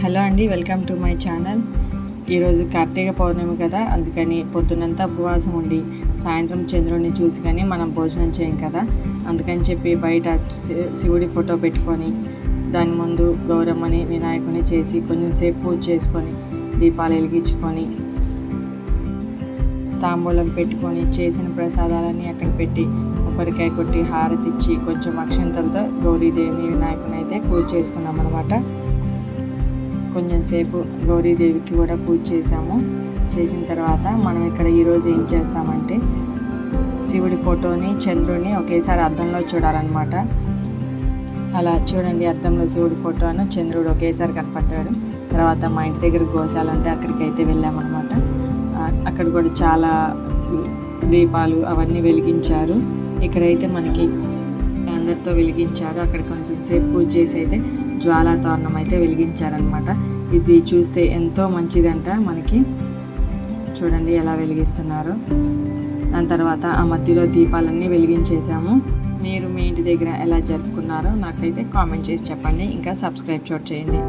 Hello అండి, welcome to my channel. ఈరోజు కార్తీక పౌర్ణమి కదా, అందుకని పొద్దునంతా ఉపవాసం ఉండి సాయంత్రం చంద్రుడిని చూసి కానీ మనం భోజనం చేయం కదా, అందుకని చెప్పి బయట శివుడి ఫోటో పెట్టుకొని దాని ముందు గౌరమ్మని వినాయకుని చేసి కొంచెం సేపు పూజ చేసుకొని దీపాలు వెలిగించుకొని తాంబూలం పెట్టుకొని చేసిన ప్రసాదాలన్నీ అక్కడ పెట్టి కొబ్బరికాయ కొట్టి హారతి ఇచ్చి కొంచెం అక్షంతలతో గౌరీదేవిని వినాయకుని అయితే పూజ చేసుకున్నాం అనమాట. కొంచెం సేపు గౌరీదేవికి కూడా పూజ చేసాము. చేసిన తర్వాత మనం ఇక్కడ ఈరోజు ఏం చేస్తామంటే శివుడి ఫోటోని చంద్రుడిని ఒకేసారి అద్దంలో చూడాలన్నమాట. అలా చూడండి, అద్దంలో శివుడి ఫోటోను చంద్రుడు ఒకేసారి కనపడ్డాడు. తర్వాత మా ఇంటి దగ్గర గోశాల అంటే అక్కడికి అయితే వెళ్ళామన్నమాట. అక్కడ కూడా చాలా దీపాలు అవన్నీ వెలిగించారు. ఇక్కడైతే మనకి అందరితో వెలిగించారు. అక్కడ కొంచెం సేపు పూజ చేసి అయితే జ్వాలా తోరణం అయితే వెలిగించారనమాట. ఇది చూస్తే ఎంతో మంచిదంట మనకి. చూడండి ఎలా వెలిగిస్తున్నారు. దాని తర్వాత ఆ మధ్యలో దీపాలన్నీ వెలిగించేసాము. మీరు మీ ఇంటి దగ్గర ఎలా జరుపుకున్నారో నాకైతే కామెంట్ చేసి చెప్పండి. ఇంకా సబ్స్క్రైబ్ చేయండి.